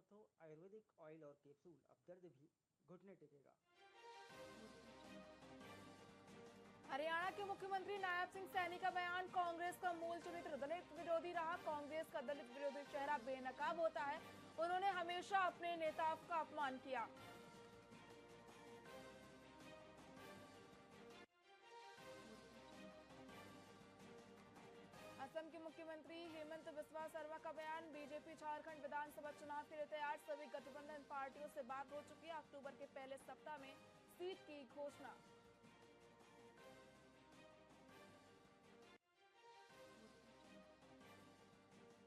Ortho Ayurvedic oil और capsule, अब दर्द भी घुटने टेकेगा। हरियाणा के मुख्यमंत्री नायब सिंह सैनी का बयान, कांग्रेस का मूल चरित्र दलित विरोधी रहा। कांग्रेस का दलित विरोधी चेहरा बेनकाब होता है। उन्होंने हमेशा अपने नेताओं का अपमान किया। असम के मुख्यमंत्री हेमंत बिस्वा शर्मा का बयान, बीजेपी झारखंड विधानसभा चुनाव के लिए तैयार, सभी गठबंधन पार्टियों से बात हो चुकी है, अक्टूबर के पहले सप्ताह में सीट की घोषणा।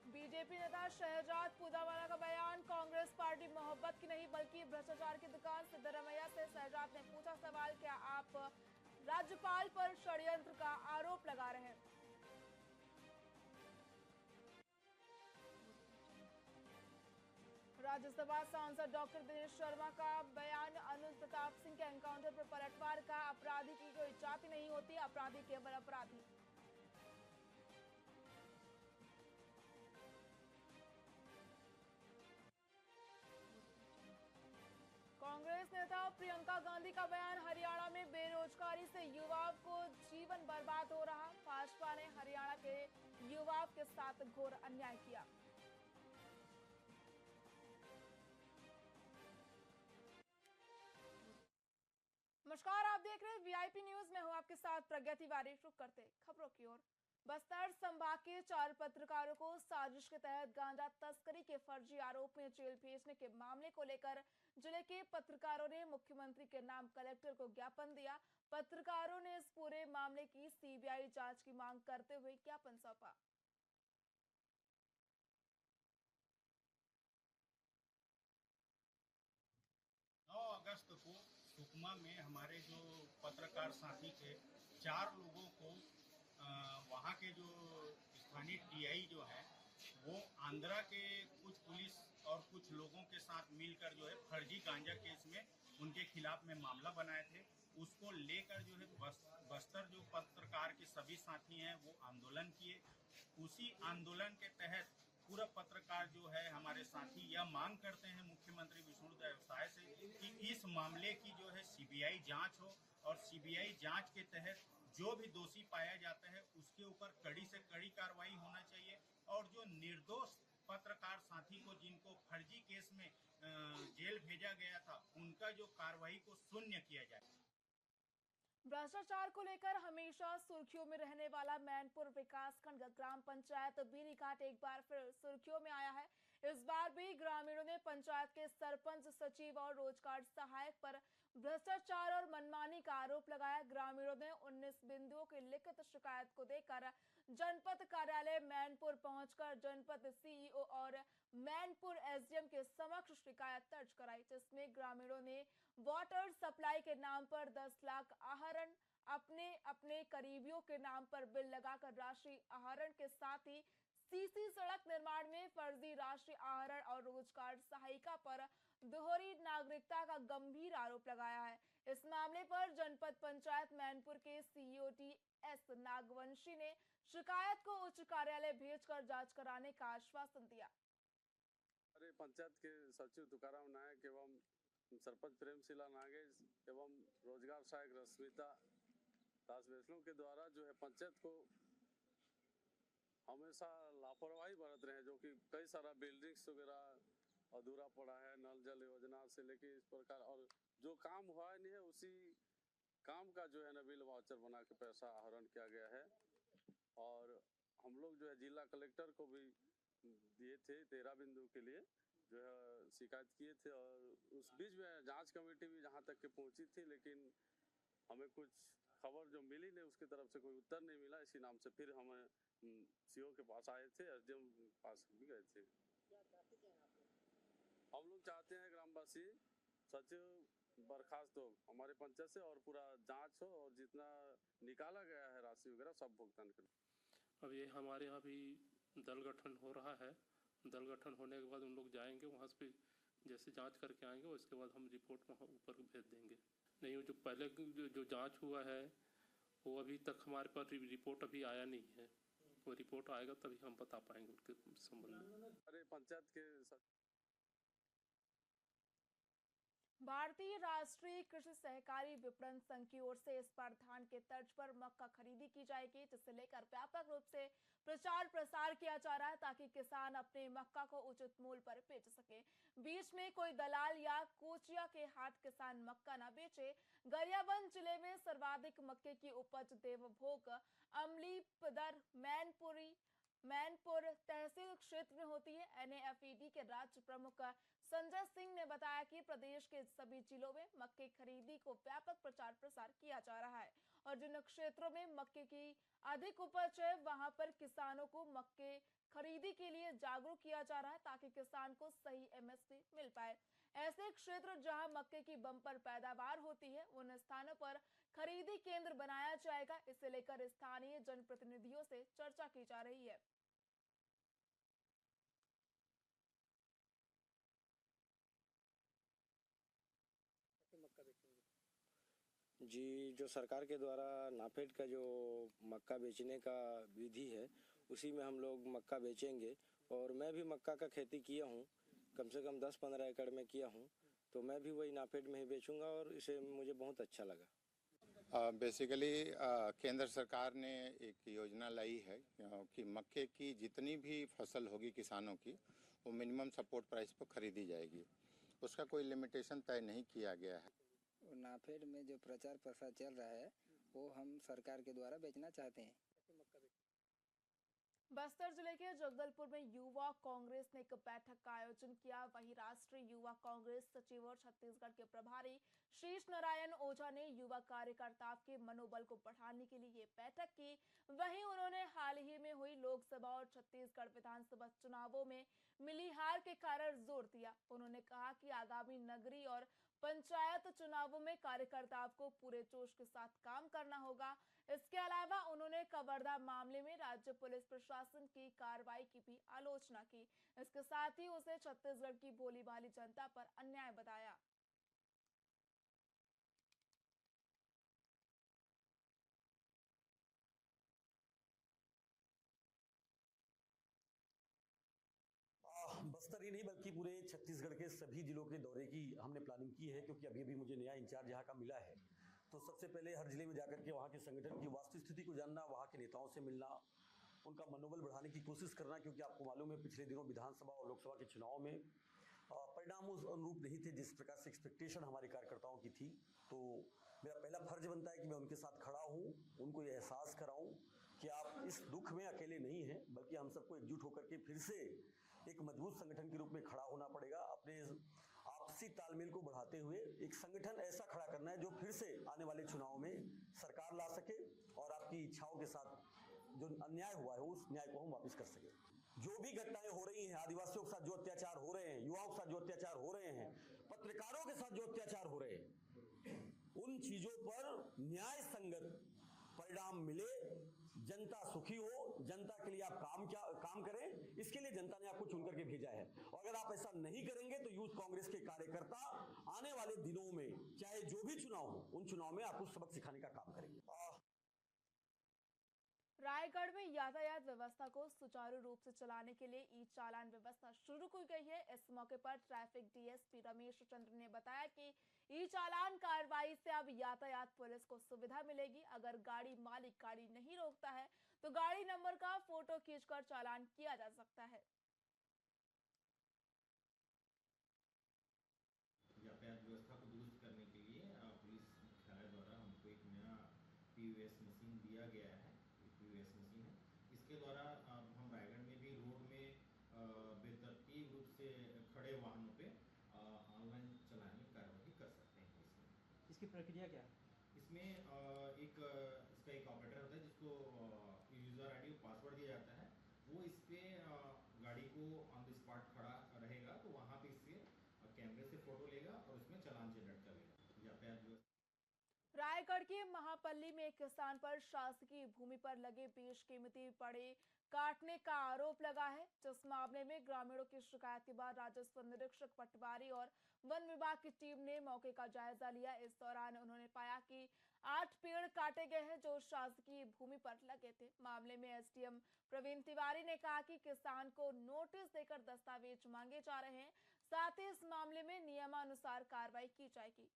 बीजेपी नेता शहजाद पूदावाला का बयान, कांग्रेस पार्टी मोहब्बत की नहीं बल्कि भ्रष्टाचार की दुकान। सिद्धरमैया से शहजाद ने पूछा सवाल, क्या आप राज्यपाल पर षड्यंत्र का आरोप लगा रहे हैं? राज्यसभा सांसद डॉक्टर दिनेश शर्मा का बयान, अनुज प्रताप सिंह के एनकाउंटर पर पलटवार का, अपराधी की कोई जाति नहीं होती, अपराधी केवल अपराधी। कांग्रेस नेता प्रियंका गांधी का बयान, हरियाणा में बेरोजगारी से युवाओं को जीवन बर्बाद हो रहा, भाजपा ने हरियाणा के युवाओं के साथ घोर अन्याय किया। नमस्कार, आप देख रहे हैं वीआईपी न्यूज में हूं आपके साथ प्रज्ञा तिवारी। रुक करते खबरों की ओर। बस्तर संभाग के 4 पत्रकारों को साजिश के तहत गांजा तस्करी के फर्जी आरोप में जेल भेजने के मामले को लेकर जिले के पत्रकारों ने मुख्यमंत्री के नाम कलेक्टर को ज्ञापन दिया। पत्रकारों ने इस पूरे मामले की सीबीआई जांच की मांग करते हुए ज्ञापन सौंपा। 9 अगस्त को सुकमा में हमारे जो पत्रकार साथी थे, 4 लोगों को वहाँ के जो स्थानीय टीआई जो है वो आंध्रा के कुछ पुलिस और कुछ लोगों के साथ मिलकर जो है फर्जी गांजा केस में उनके खिलाफ में मामला बनाए थे। उसको लेकर जो है बस्तर जो पत्रकार के सभी साथी हैं वो आंदोलन किए। उसी आंदोलन के तहत पूरा पत्रकार जो है हमारे साथी यह मांग करते हैं मुख्यमंत्री विष्णुदेव साय से कि इस मामले की जो है सीबीआई जांच हो और सीबीआई जांच के तहत जो भी दोषी पाया जाता है उसके ऊपर कड़ी से कड़ी कार्रवाई होना चाहिए और जो निर्दोष पत्रकार साथी को जिनको फर्जी केस में जेल भेजा गया था उनका जो कार्रवाई को शून्य किया जाए। भ्रष्टाचार को लेकर हमेशा सुर्खियों में रहने वाला मैनपुर विकासखंड ग्राम पंचायत बीनीघाट एक बार फिर सुर्खियों में आया है। इस बार भी ग्रामीणों ने पंचायत के सरपंच, सचिव और रोजगार सहायक पर भ्रष्टाचार और मनमानी का आरोप लगाया। ग्रामीणों ने 19 बिंदुओं की लिखित शिकायत को देकर जनपद कार्यालय मैनपुर पहुंचकर जनपद सीईओ और मैनपुर एसडीएम के समक्ष शिकायत दर्ज कराई, जिसमें ग्रामीणों ने वाटर सप्लाई के नाम पर 10 लाख आहरण, अपने अपने करीबियों के नाम पर बिल लगाकर राशि आहरण के साथ ही सीसी सड़क निर्माण में फर्जी राशि आहरण और रोजगार सहायिका पर दोहरी नागरिकता का गंभीर आरोप लगाया है। इस मामले पर जनपद पंचायत मैनपुर के सीईओ एस नागवंशी ने शिकायत को उच्च कार्यालय भेजकर जांच कराने का आश्वासन दिया। हमारे पंचायत के सचिव तुकाराम नायक एवं सरपंच प्रेमशिला नागेश एवं रोजगार सहायक रश्मिता दास वैष्णव के द्वारा जो है पंचायत को हमेशा लापरवाही बरत रहे हैं, जो कि कई सारा बिल्डिंग्स वगैरह अधूरा पड़ा है, नल जल योजना से लेके इस प्रकार, और जो काम हुआ नहीं है उसी काम का जो है ना बिल वाउचर बना के पैसा आहरण किया गया है। और हम लोग जो है जिला कलेक्टर को भी दिए थे 13 बिंदु के लिए जो है शिकायत किए थे, और उस बीच में जांच कमेटी भी जहां तक के पहुंची थी, लेकिन हमें कुछ खबर जो मिली नहीं, उसकी तरफ से कोई उत्तर नहीं मिला। इसी नाम से फिर हमें सीओ के पास आए थे, एसडीएम पास भी गए थे। हम लोग चाहते हैं ग्रामवासी सचिव बर्खास्त हो हमारे पंचायत से और पूरा जांच हो और जितना निकाला गया है राशि वगैरह सब भुगतान करें। अब ये हमारे यहाँ भी दल गठन हो रहा है। दल गठन होने के बाद उन लोग जाएंगे वहाँ से, जैसे जांच करके आएंगे उसके बाद हम रिपोर्ट वहाँ ऊपर भेज देंगे। नहीं, जो पहले जो जांच हुआ है वो अभी तक हमारे पास रिपोर्ट अभी आया नहीं है। वो रिपोर्ट आएगा तभी हम बता पाएंगे उनके संबंध में। अरे पंचायत के भारतीय राष्ट्रीय कृषि सहकारी विपणन संघ की ओर से इस बार धान के तर्ज पर मक्का खरीदी की जाएगी, जिसे लेकर व्यापक रूप से प्रचार प्रसार किया जा रहा है ताकि किसान अपने मक्का को उचित मूल्य पर बेच सके। बीच में कोई दलाल या कोचिया के हाथ किसान मक्का न बेचे। गरियाबंद जिले में सर्वाधिक मक्के की उपज देवभोग, अमलीपदर, मैनपुर तहसील क्षेत्र में होती है। NAFED के राज्य प्रमुख संजय सिंह ने बताया कि प्रदेश के सभी जिलों में मक्के खरीदी को व्यापक प्रचार प्रसार किया जा रहा है और जिन क्षेत्रों में मक्के की अधिक उपज है वहां पर किसानों को मक्के खरीदी के लिए जागरूक किया जा रहा है ताकि किसान को सही MSP मिल पाए। ऐसे क्षेत्र जहां मक्के की बम्पर पैदावार होती है उन स्थानों पर खरीदी केंद्र बनाया जाएगा। इसे लेकर स्थानीय जनप्रतिनिधियों से चर्चा की जा रही है। जी, जो सरकार के द्वारा नाफेड का जो मक्का बेचने का विधि है उसी में हम लोग मक्का बेचेंगे। और मैं भी मक्का का खेती किया हूँ, कम से कम 10-15 एकड़ में किया हूँ, तो मैं भी वही नाफेड में ही बेचूंगा और इसे मुझे बहुत अच्छा लगा। बेसिकली केंद्र सरकार ने एक योजना लाई है कि मक्के की जितनी भी फसल होगी किसानों की वो मिनिमम सपोर्ट प्राइस पर खरीदी जाएगी। उसका कोई लिमिटेशन तय नहीं किया गया है। नाफेड में जो प्रचार प्रसार चल रहा है वो हम सरकार के द्वारा बेचना चाहते हैं। बस्तर जिले के जगदलपुर में युवा कांग्रेस ने एक बैठक का आयोजन किया। वहीं राष्ट्रीय युवा कांग्रेस सचिव और छत्तीसगढ़ के प्रभारी शीश नारायण ओझा ने युवा कार्यकर्ताओं के मनोबल को बढ़ाने के लिए बैठक की। वहीं उन्होंने हाल ही में हुई लोकसभा और छत्तीसगढ़ विधानसभा चुनावों में मिली हार के कारण जोर दिया। उन्होंने कहा कि आगामी नगरीय और पंचायत चुनावों में कार्यकर्ताओं को पूरे जोश के साथ काम करना होगा। इसके अलावा उन्होंने कवर्धा मामले में राज्य पुलिस प्रशासन की कार्रवाई की भी आलोचना की। इसके साथ ही उसे छत्तीसगढ़ की भोली भाली जनता पर अन्याय बताया। बस्तर ही नहीं बल्कि पूरे छत्तीसगढ़ के सभी जिलों के दौरे की हमने प्लानिंग की है, क्योंकि अभी मुझे नया इंचार्ज यहाँ का मिला है। तो सबसे पहले हर जिले में जाकर के वहाँ के संगठन की वास्तविक स्थिति को जानना, वहाँ के नेताओं से मिलना, उनका मनोबल बढ़ाने की कोशिश करना, क्योंकि आपको मालूम है पिछले दिनों विधानसभा और लोकसभा के चुनाव में परिणाम उस अनुरूप नहीं थे जिस प्रकार से एक्सपेक्टेशन हमारे कार्यकर्ताओं की थी। तो मेरा पहला फर्ज बनता है कि मैं उनके साथ खड़ा हूँ, उनको ये एहसास कराऊँ कि आप इस दुख में अकेले नहीं हैं, बल्कि हम सबको एकजुट होकर के फिर से एक मजबूत संगठन के रूप में खड़ा होना पड़ेगा। अपने आपसी तालमेल को बढ़ाते हुए एक संगठन ऐसा खड़ा करना है जो फिर से आने वाले चुनाव में सरकार ला सके और आपकी इच्छाओं के साथ जो अन्याय हुआ है उस न्याय को हम वापस कर सके। जो भी घटनाएं हो रही हैं, आदिवासियों के साथ जो अत्याचार हो रहे हैं, युवाओं के साथ जो अत्याचार हो रहे हैं, पत्रकारों के साथ जो अत्याचार हो रहे हैं, उन चीजों पर न्याय संगत परिणाम मिले, जनता सुखी हो, जनता के लिए आप काम करें, इसके लिए जनता ने आपको चुन करके भेजा है। और अगर आप ऐसा नहीं करेंगे तो यूथ कांग्रेस के कार्यकर्ता आने वाले दिनों में चाहे जो भी चुनाव हो उन चुनाव में आपको सबक सिखाने का काम करेंगे। रायगढ़ में यातायात व्यवस्था को सुचारू रूप से चलाने के लिए ई चालान व्यवस्था शुरू की गई है। इस मौके पर ट्रैफिक DSP रमेश चंद्र ने बताया कि ई चालान कार्रवाई से अब यातायात पुलिस को सुविधा मिलेगी। अगर गाड़ी मालिक गाड़ी नहीं रोकता है तो गाड़ी नंबर का फोटो खींचकर चालान किया जा सकता है। यातायात व्यवस्था को दुरुस्त करने के लिए पुलिस मुख्यालय द्वारा हमको एक नया POS मशीन दिया गया है। POS मशीन है, इसके द्वारा हम रायगढ़ में भी रोड में बेतरतीब रूप से खड़े वाहनों पे ऑनलाइन चलाने की कार्रवाई कर सकते हैं। इसकी प्रक्रिया क्या है? इसमें इसका एक ऑपरेटर होता है जिसको यूजर ID पासवर्ड दिया जाता है। वो इस पे गाड़ी को ऑन द स्पॉट खड़ा रहेगा तो वहाँ पे इससे कैमरे से फोटो लेगा और उसमें चालान जनरेट करेगा। यातायात रायगढ़ के महापल्ली में एक किसान पर शासकीय भूमि पर लगे बेशकीमती पेड़ काटने का आरोप लगा है। जिस मामले में ग्रामीणों की शिकायत के बाद राजस्व निरीक्षक पटवारी और वन विभाग की टीम ने मौके का जायजा लिया। इस दौरान उन्होंने पाया कि 8 पेड़ काटे गए हैं जो शासकीय भूमि पर लगे थे। मामले में SDM प्रवीण तिवारी ने कहा कि किसान को नोटिस देकर दस्तावेज मांगे जा रहे हैं। साथ ही इस मामले में नियमानुसार कार्रवाई की जाएगी।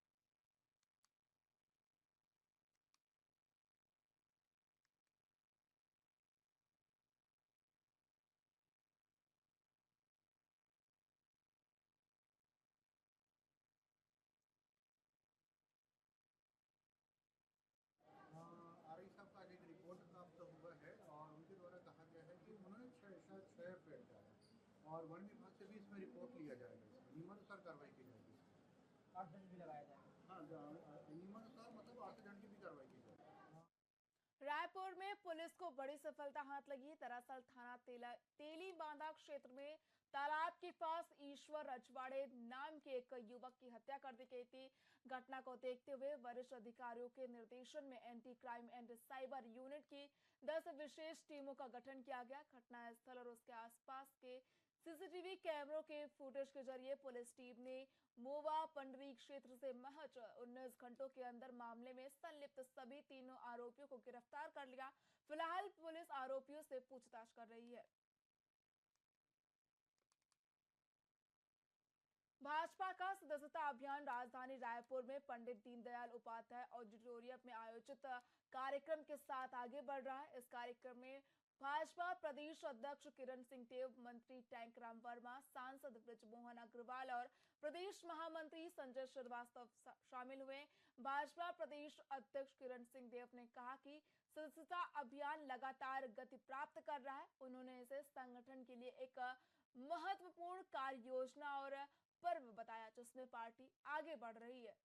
आरआई साहब का आज एक रिपोर्ट प्राप्त हुआ है और उनके द्वारा कहा गया है कि उन्होंने छः पेड़ डाला और वन विभाग से भी इसमें रिपोर्ट लिया जाएगा, नियमानुसार कार्रवाई की जाएगी, 8 दंड भी लगाया जाएगा। हाँ नियमानुसार मतलब 8 दंड की भी कार्रवाई की जाएगी। रायपुर में पुलिस को बड़ी सफलता हाथ लगी। दरअसल थाना तेली बांधा क्षेत्र में तालाब के पास ईश्वर रजवाड़े नाम के एक युवक की हत्या कर दी गई थी। घटना को देखते हुए वरिष्ठ अधिकारियों के निर्देशन में anti crime and cyber unit की 10 विशेष टीमों का गठन किया गया। घटनास्थल और उसके आसपास के सीसीटीवी कैमरों के फुटेज के जरिए पुलिस टीम ने मोवा पंडरी क्षेत्र से महज 19 घंटों के अंदर मामले में संलिप्त सभी तीनों आरोपियों को गिरफ्तार कर लिया। फिलहाल पुलिस आरोपियों से पूछताछ कर रही है। भाजपा का सदस्यता अभियान राजधानी रायपुर में पंडित दीनदयाल उपाध्याय ऑडिटोरियम में आयोजित कार्यक्रम के साथ आगे बढ़ रहा है। इस कार्यक्रम में भाजपा प्रदेश अध्यक्ष किरण सिंह देव, मंत्री टैंकराम वर्मा, सांसद ब्रजमोहन अग्रवाल और प्रदेश महामंत्री संजय श्रीवास्तव शामिल हुए। भाजपा प्रदेश अध्यक्ष किरण सिंह देव ने कहा कि सदस्यता अभियान लगातार गति प्राप्त कर रहा है। उन्होंने इसे संगठन के लिए एक महत्वपूर्ण कार्य योजना और पर्व बताया जिसमें पार्टी आगे बढ़ रही है।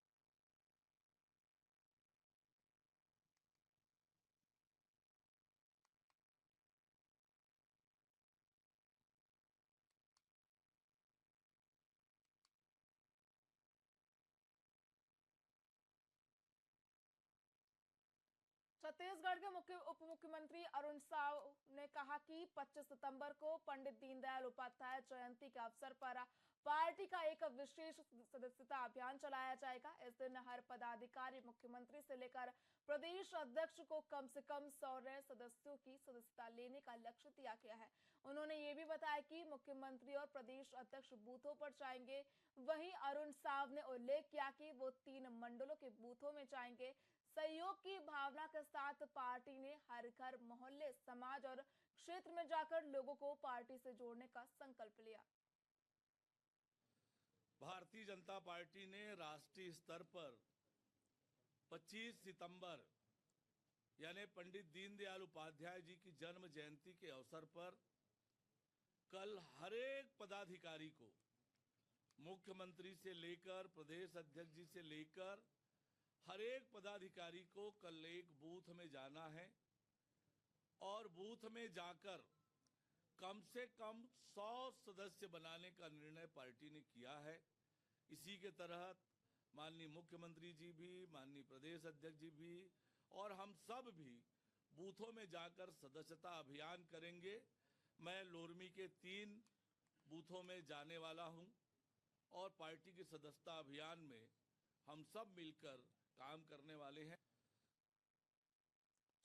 छत्तीसगढ़ के उप मुख्यमंत्री अरुण साव ने कहा कि 25 सितंबर को पंडित दीनदयाल उपाध्याय जयंती के अवसर पर पार्टी का एक विशेष सदस्यता अभियान चलाया जाएगा। इस दिन हर पदाधिकारी मुख्यमंत्री से लेकर प्रदेश अध्यक्ष को कम से कम 100 सदस्यों की सदस्यता लेने का लक्ष्य दिया गया है। उन्होंने ये भी बताया कि मुख्यमंत्री और प्रदेश अध्यक्ष बूथों पर जाएंगे। वहीं अरुण साव ने उल्लेख किया कि वो 3 मंडलों के बूथों में जाएंगे। सहयोग की भावना के साथ पार्टी ने हर घर, मोहल्ले, समाज और क्षेत्र में जाकर लोगों को पार्टी से जोड़ने का संकल्प लिया। भारतीय जनता पार्टी ने राष्ट्रीय स्तर पर 25 सितंबर यानी पंडित दीनदयाल उपाध्याय जी की जन्म जयंती के अवसर पर कल हर एक पदाधिकारी को, मुख्यमंत्री से लेकर प्रदेश अध्यक्ष जी से लेकर हर एक पदाधिकारी को कल एक बूथ में जाना है और बूथ में जाकर कम से कम 100 सदस्य बनाने का निर्णय पार्टी ने किया है। इसी के तहत माननीय मुख्यमंत्री जी भी, माननीय प्रदेश अध्यक्ष जी भी और हम सब भी बूथों में जाकर सदस्यता अभियान करेंगे। मैं लोरमी के 3 बूथों में जाने वाला हूं और पार्टी की सदस्यता अभियान में हम सब मिलकर काम करने वाले हैं।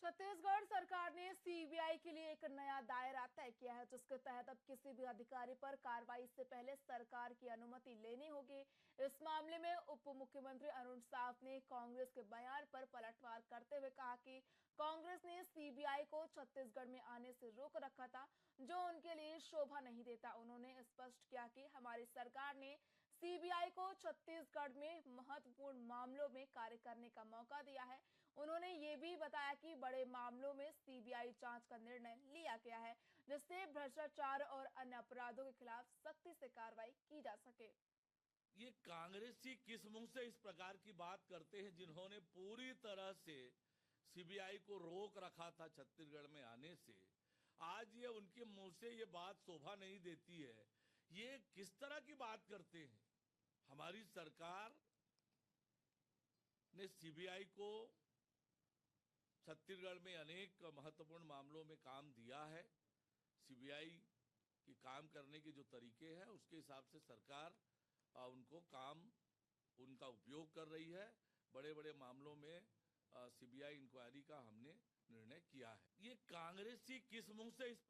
छत्तीसगढ़ सरकार ने सीबीआई के लिए एक नया दायरा तय किया है जिसके तहत अब किसी भी अधिकारी पर कार्रवाई से पहले सरकार की अनुमति लेनी होगी। इस मामले में उप मुख्यमंत्री अरुण साव ने कांग्रेस के बयान पर पलटवार करते हुए कहा कि कांग्रेस ने सीबीआई को छत्तीसगढ़ में आने से रोक रखा था जो उनके लिए शोभा नहीं देता। उन्होंने स्पष्ट किया कि हमारी सरकार ने सीबीआई को छत्तीसगढ़ में महत्वपूर्ण मामलों में कार्य करने का मौका दिया है। उन्होंने ये भी बताया कि बड़े मामलों में सीबीआई जांच का निर्णय लिया गया है जिससे भ्रष्टाचार और अन्य अपराधों के खिलाफ सख्ती से कार्रवाई की जा सके। ये कांग्रेसी किस मुंह से इस प्रकार की बात करते हैं जिन्होंने पूरी तरह से सीबीआई को रोक रखा था छत्तीसगढ़ में आने से। आज ये उनके मुंह से ये बात शोभा नहीं देती है। ये किस तरह की बात करते हैं? हमारी सरकार ने सीबीआई को छत्तीसगढ़ में अनेक महत्वपूर्ण मामलों में काम दिया है। सीबीआई की काम करने के जो तरीके हैं उसके हिसाब से सरकार उनको काम उनका उपयोग कर रही है। बड़े बड़े मामलों में सीबीआई इंक्वायरी का हमने निर्णय किया है। ये कांग्रेसी किस मुंह से इस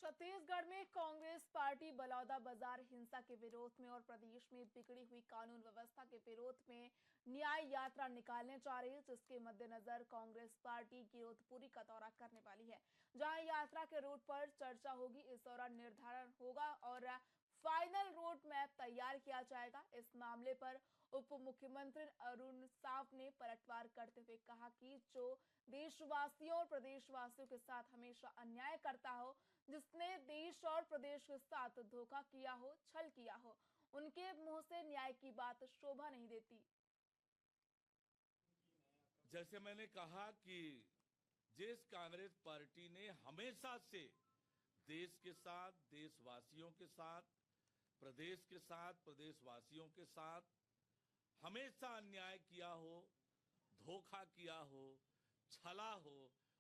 छत्तीसगढ़ में कांग्रेस पार्टी बलौदाबाजार हिंसा के विरोध में और प्रदेश में बिगड़ी हुई कानून व्यवस्था के विरोध में न्याय यात्रा निकालने जा रही है, जिसके मद्देनजर कांग्रेस पार्टी गिरौदपुरी का दौरा करने वाली है, जहां यात्रा के रूट पर चर्चा होगी। इस दौरान निर्धारण होगा और फाइनल रोड मैप तैयार किया जाएगा। इस मामले पर उप मुख्यमंत्री अरुण साव ने पलटवार करते हुए कहा कि जो देशवासियों और प्रदेशवासियों के साथ हमेशा अन्याय करता हो, जिसने देश और प्रदेश के साथ धोखा किया हो, छल किया हो, उनके मुंह से न्याय की बात शोभा नहीं देती। जैसे मैंने कहा कि जिस कांग्रेस पार्टी ने हमेशा से देश के साथ, देशवासियों के साथ, प्रदेश के साथ, प्रदेशवासियों के साथ हमेशा अन्याय किया हो, धोखा किया हो, छला हो,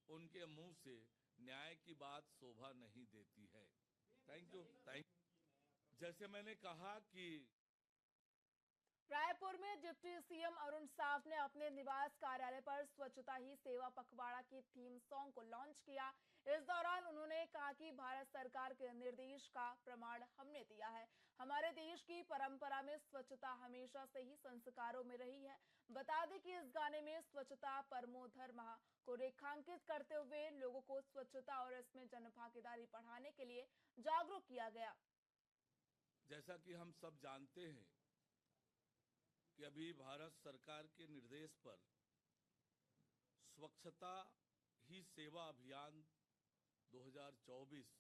उनके मुंह से न्याय की बात शोभा नहीं देती है। Thank you. जैसे मैंने कहा कि रायपुर में डिप्टी सीएम अरुण साव ने अपने निवास कार्यालय पर स्वच्छता ही सेवा पखवाड़ा की थीम सॉन्ग को लॉन्च किया। इस दौरान उन्होंने कहा कि भारत सरकार के निर्देश का प्रमाण हमने दिया है। हमारे देश की परंपरा में स्वच्छता हमेशा से ही संस्कारों में रही है। बता दें कि इस गाने में स्वच्छता परमो धर्मः को रेखांकित करते हुए लोगों को स्वच्छता और इसमें जनभागीदारी बढ़ाने के लिए जागरूक किया गया। जैसा कि हम सब जानते हैं कि अभी भारत सरकार के निर्देश पर स्वच्छता ही सेवा अभियान 2024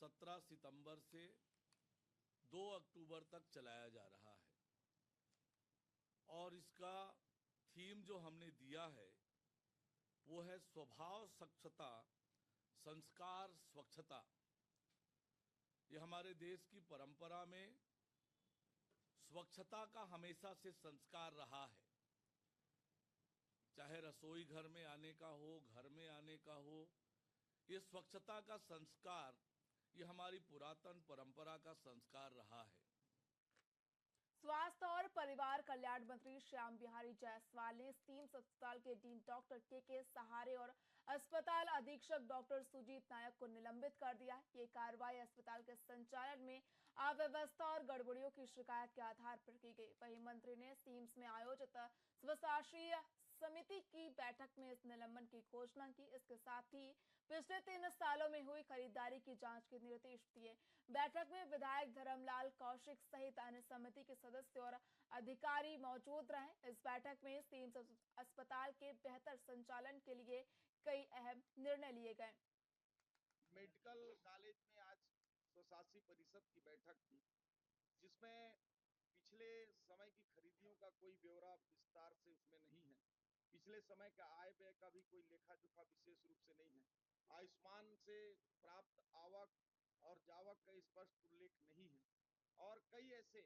17 सितंबर से 2 अक्टूबर तक चलाया जा रहा है और इसका थीम जो हमने दिया है वो है स्वभाव स्वच्छता, संस्कार स्वच्छता। ये हमारे देश की परंपरा में स्वच्छता का हमेशा से संस्कार रहा है, चाहे रसोई घर में आने का हो, घर में आने का हो। ये स्वच्छता का संस्कार ये हमारी पुरातन परंपरा का संस्कार रहा है। स्वास्थ्य और परिवार कल्याण मंत्री श्याम बिहारी जायसवाल ने सीम्स अस्पताल के डीन डॉक्टर के सहारे और अस्पताल अधीक्षक डॉक्टर सुजीत नायक को निलंबित कर दिया है। ये कार्रवाई अस्पताल के संचालन में अव्यवस्था और गड़बड़ियों की शिकायत के आधार पर की गई। वहीं मंत्री ने सीम्स में आयोजित स्वशासी समिति की बैठक में इस निलंबन की घोषणा की। इसके साथ ही पिछले 3 सालों में हुई खरीदारी की जांच के निर्देश दिए। बैठक में विधायक धर्मलाल कौशिक सहित अन्य समिति के सदस्य और अधिकारी मौजूद रहे। इस बैठक में सीम्स अस्पताल के बेहतर संचालन के लिए कई अहम निर्णय लिए गए। मेडिकल कॉलेज में आज स्वशासी परिषद की बैठक थी, जिसमें पिछले समय की खरीदियों का कोई ब्यौरा विस्तार से उसमें नहीं है। पिछले समय का आय व्यय का भी कोई लेखा जोखा विशेष रूप से नहीं है। आयुष्मान से प्राप्त आवक और जावक का स्पष्ट उल्लेख नहीं है और कई ऐसे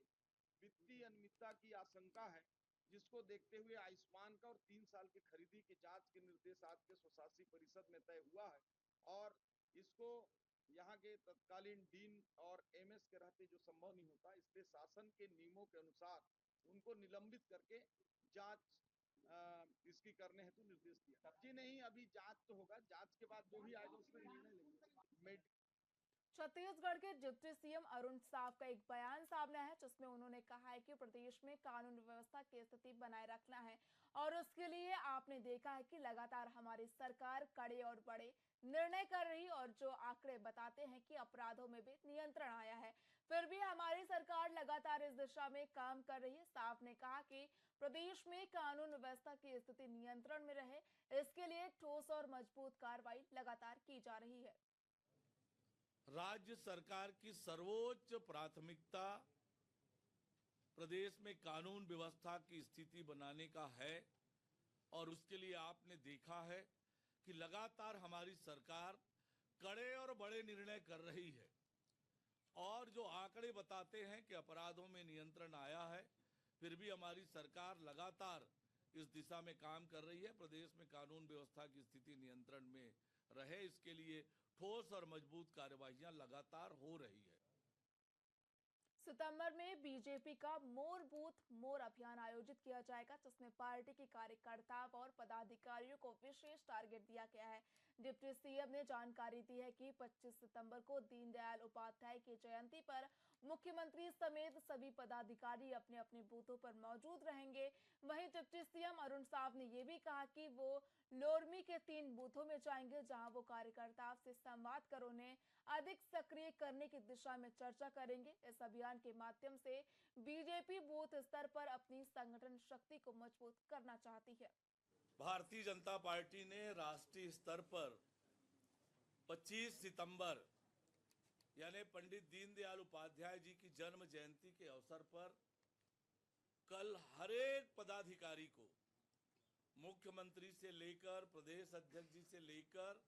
वित्तीय अनियमितता की आशंका है, जिसको देखते हुए आयुष्मान का और 3 साल की खरीदी की जांच के निर्देश आज के स्वशासी परिषद में तय हुआ है और इसको यहाँ के तत्कालीन डीन और एमएस के रहते जो संभव नहीं होता, इसलिए शासन के नियमों के अनुसार उनको निलंबित करके जांच इसकी करने हेतु निर्देश दिया। जी नहीं, अभी जांच तो होगा, जांच के बाद जो भी आएगा उसमें निर्णय लेंगे। छत्तीसगढ़ के डिप्टी सीएम अरुण साव का एक बयान सामने है, जिसमें उन्होंने कहा है कि प्रदेश में कानून व्यवस्था की स्थिति बनाए रखना है और उसके लिए आपने देखा है कि लगातार हमारी सरकार कड़े और बड़े निर्णय कर रही और जो आंकड़े बताते हैं कि अपराधों में भी नियंत्रण आया है, फिर भी हमारी सरकार लगातार इस दिशा में काम कर रही है। साव ने कहा कि प्रदेश में कानून व्यवस्था की स्थिति नियंत्रण में रहे, इसके लिए ठोस और मजबूत कार्रवाई लगातार की जा रही है। राज्य सरकार की सर्वोच्च प्राथमिकता प्रदेश में कानून व्यवस्था की स्थिति बनाने का है और उसके लिए आपने देखा है कि लगातार हमारी सरकार कड़े और बड़े निर्णय कर रही है और जो आंकड़े बताते हैं कि अपराधों में नियंत्रण आया है, फिर भी हमारी सरकार लगातार इस दिशा में काम कर रही है। प्रदेश में कानून व्यवस्था की स्थिति नियंत्रण में रहे, इसके लिए ठोस और मजबूत कार्यवाहियां लगातार हो रही है। सितंबर में बीजेपी का मोर बूथ मोर अभियान आयोजित किया जाएगा, जिसमें पार्टी के कार्यकर्ताओं और पदाधिकारियों को विशेष टारगेट दिया गया है। डिप्टी सीएम ने जानकारी दी है कि 25 सितंबर को दीनदयाल उपाध्याय की जयंती पर मुख्यमंत्री समेत सभी पदाधिकारी अपने अपने बूथों पर मौजूद रहेंगे। वहीं डिप्टी सीएम अरुण साव ने ये भी कहा कि वो लोरमी के 3 बूथों में जाएंगे, जहां वो कार्यकर्ताओं से संवाद कर उन्हें अधिक सक्रिय करने की दिशा में चर्चा करेंगे। इस अभियान के माध्यम से बीजेपी बूथ स्तर पर अपनी संगठन शक्ति को मजबूत करना चाहती है। भारतीय जनता पार्टी ने राष्ट्रीय स्तर पर 25 सितंबर यानी पंडित दीनदयाल उपाध्याय जी की जन्म जयंती के अवसर पर कल हर एक पदाधिकारी को, मुख्यमंत्री से लेकर प्रदेश अध्यक्ष जी से लेकर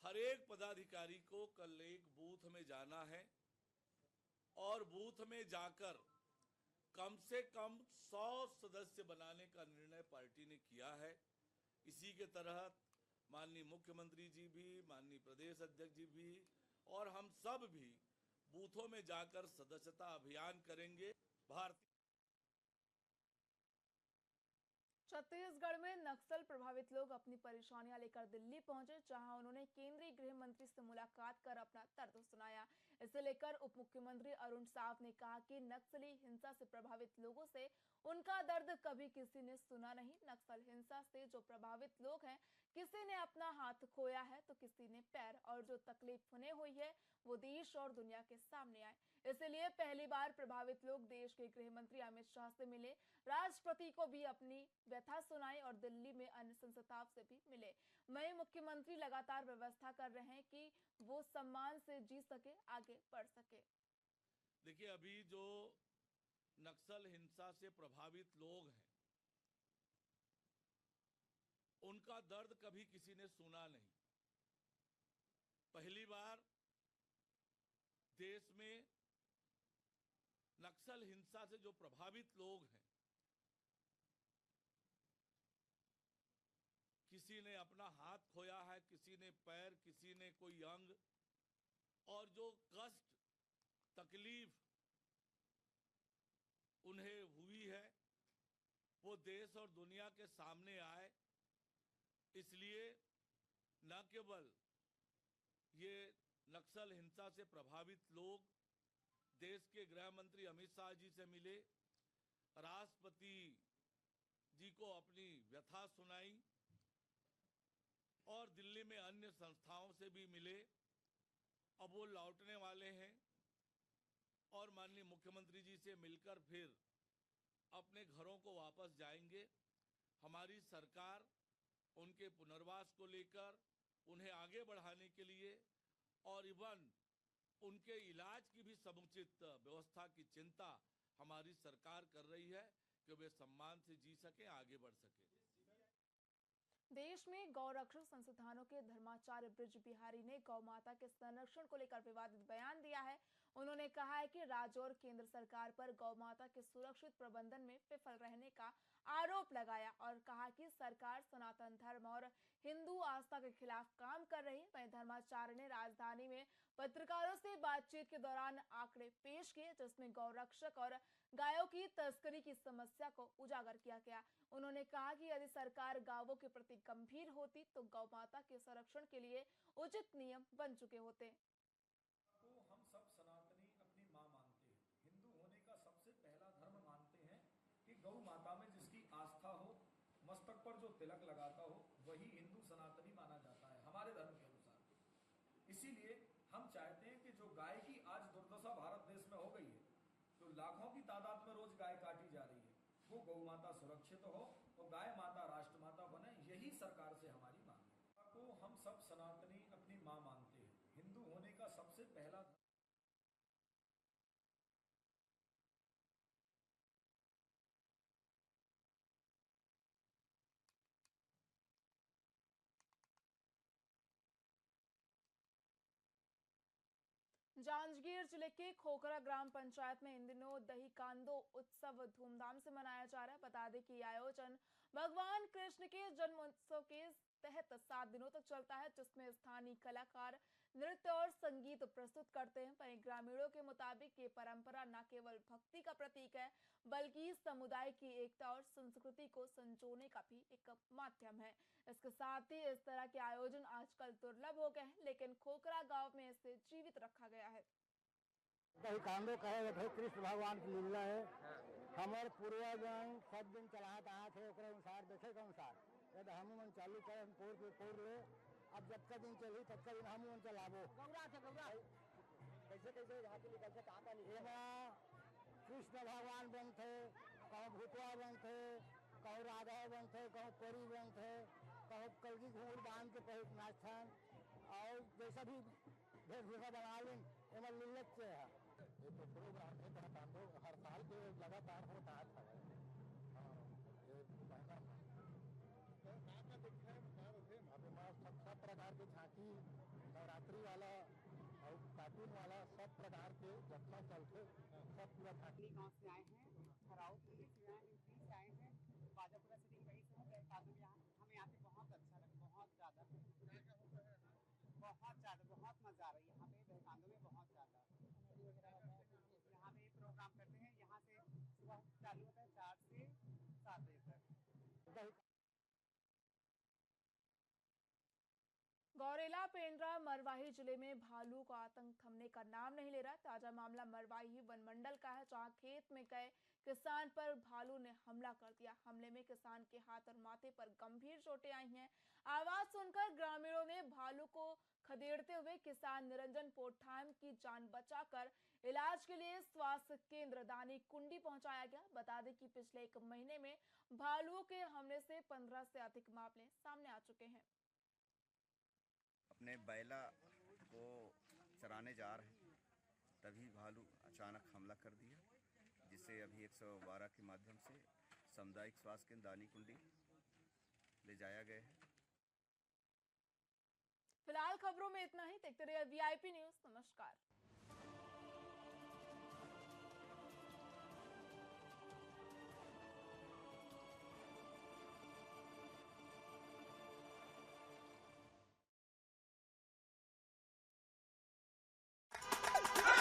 हर एक पदाधिकारी को कल एक बूथ में जाना है और बूथ में जाकर कम से कम 100 सदस्य बनाने का निर्णय पार्टी ने किया है। इसी के तहत माननीय मुख्यमंत्री जी भी, माननीय प्रदेश अध्यक्ष जी भी और हम सब भी बूथों में जाकर सदस्यता अभियान करेंगे। भारतीय छत्तीसगढ़ में नक्सल प्रभावित लोग अपनी परेशानियां लेकर दिल्ली पहुंचे, जहां उन्होंने केंद्रीय गृह मंत्री से मुलाकात कर अपना दर्द सुनाया। इसे लेकर उप मुख्यमंत्री अरुण साव ने कहा कि नक्सली हिंसा से प्रभावित लोगों से उनका दर्द कभी किसी ने सुना नहीं। नक्सल हिंसा से जो प्रभावित लोग हैं, किसी ने अपना हाथ खोया है तो किसी ने पैर, और जो तकलीफ उन्हें हुई है वो देश और दुनिया के सामने आए। इसलिए पहली बार प्रभावित लोग देश के गृह मंत्री अमित शाह से मिले, राष्ट्रपति को भी अपनी व्यथा सुनाई और दिल्ली में अन्य संस्थाओं से भी मिले। वहीं मुख्यमंत्री लगातार व्यवस्था कर रहे हैं कि वो सम्मान से जी सके, आगे बढ़ सके। देखिए, अभी जो नक्सल हिंसा से प्रभावित लोग हैं, उनका दर्द कभी किसी ने सुना नहीं। पहली बार देश में नक्सल हिंसा से जो प्रभावित लोग हैं, किसी ने अपना हाथ खोया है, किसी ने पैर, किसी ने कोई अंग, और जो कष्ट तकलीफ उन्हें हुई है वो देश और दुनिया के सामने आए। इसलिए न केवल ये नक्सल हिंसा से प्रभावित लोग देश के गृह मंत्री अमित शाह जी से मिले, राष्ट्रपति जी को अपनी व्यथा सुनाई और दिल्ली में अन्य संस्थाओं से भी मिले। अब वो लौटने वाले हैं और माननीय मुख्यमंत्री जी से मिलकर फिर अपने घरों को वापस जाएंगे। हमारी सरकार उनके पुनर्वास को लेकर, उन्हें आगे बढ़ाने के लिए और इवन उनके इलाज की भी समुचित व्यवस्था की चिंता हमारी सरकार कर रही है कि वे सम्मान से जी सके, आगे बढ़ सके। देश में गौरक्षक संस्थानों के धर्माचार्य ब्रिज बिहारी ने गौ माता के संरक्षण को लेकर विवादित बयान दिया है। उन्होंने कहा है कि राज्य और केंद्र सरकार पर गौ माता के सुरक्षित प्रबंधन में विफल रहने का आरोप लगाया और कहा कि सरकार सनातन धर्म और हिंदू आस्था के खिलाफ काम कर रही है। वहीं धर्माचार्य ने राजधानी में पत्रकारों से बातचीत के दौरान आंकड़े पेश किए, जिसमें गौरक्षक और गायों की तस्करी की समस्या को उजागर किया गया। उन्होंने कहा कि यदि सरकार गायों के प्रति गंभीर होती तो गौ माता के संरक्षण के लिए उचित नियम बन चुके होते। हम सब सनातनी अपनी माँ मानते हैं, हिंदू होने का सबसे पहला धर्म मानते हैं कि गौ माता में जिसकी आस्था हो, मस्तक पर जो तिलक लगाता हो, वही हिंदू सनातनी माना जाता है हमारे धर्म के अनुसार। इसीलिए हम चाहते हैं कि जो गाय की आज दुर्दशा भारत देश में हो गई है, तो लाखों की तादाद में रोज गाय काटी जा रही है, वो गौ माता सुरक्षित हो और गाय माता राष्ट्र माता बने, यही सरकार से हमारी मांग है। तो हम सब सनातनी अपनी माँ मानते हैं, हिंदू होने का सबसे पहला जांजगीर जिले के खोखरा ग्राम पंचायत में इन दिनों दही कांदो उत्सव धूमधाम से मनाया जा रहा है। बता दें कि आयोजन भगवान कृष्ण के जन्मोत्सव के तहत 7 दिनों तक चलता है, जिसमें स्थानीय कलाकार नृत्य और संगीत प्रस्तुत करते हैं। वहीं ग्रामीणों के मुताबिक ये परंपरा न केवल भक्ति का प्रतीक है, बल्कि समुदाय की एकता और संस्कृति को संजोने का भी एक माध्यम है। इसके साथ ही इस तरह के आयोजन आजकल दुर्लभ हो गए हैं, लेकिन खोखरा गांव में इसे जीवित रखा गया है। कांदो कहे थे कृष्ण भगवान की लीला है। हमारे पूर्वजन सब दिन चलात आए थे, ओकरे अनुसार देखे के अनुसार यदि हम मन चालू करे हम पोर ले। अब जब का दिन चली तब का दिन हम मन चलाबो। गौरा थे गौरा कैसे कैसे यहाँ के निकल से कहाँ नहीं कृष्ण भगवान बन थे, कहूँ भूतवा बन थे, कहूँ राधा बन थे, कहूँ परी बन थे, कहूँ कलगी घूर बांध के पहुँच नाचन और जैसा भी वेशभूषा बना लें एमन लिल्लत से है। ये तो प्रोग्राम है कांदो हर साल के लगातार होता है। सब प्रकार के झांकी नवरात्रि वाला और कार्टून वाला सब प्रकार के जत्था चलते सब पूरा झांकी गाँव से आए हैं, खराउ से आए हैं, बाजापुरा सिटी वहीं से हैं। कादम यहाँ हमें यहाँ पे बहुत अच्छा लगा, बहुत ज़्यादा बहुत मज़ा आ रहा है यहाँ पे बहकांदों में बहुत ज़्यादा। यहाँ पे प्रोग्राम करते हैं, यहाँ से सुबह चालू होता है 4 से 7 बजे तक। गौरेला, पेंड्रा, मरवाही जिले में भालू का आतंक थमने का नाम नहीं ले रहा। ताजा मामला मरवाही वनमंडल का है, जहां खेत में गए किसान पर भालू ने हमला कर दिया। हमले में किसान के हाथ और माथे पर गंभीर चोटें आई हैं। आवाज सुनकर ग्रामीणों ने भालू को खदेड़ते हुए किसान निरंजन पोठाम की जान बचाकर इलाज के लिए स्वास्थ्य केंद्र दानी कुंडी पहुंचाया गया। बता दें कि पिछले 1 महीने में भालुओं के हमले से 15 से अधिक मामले सामने आ चुके हैं। अपने बैला को चराने जा रहे हैं, तभी भालू अचानक हमला कर दिया, जिससे अभी 112 के माध्यम से सामुदायिक स्वास्थ्य केंद्र दानी कुंडी ले जाया गया है। फिलहाल खबरों में इतना ही। देखते रहिए VIP न्यूज़। नमस्कार।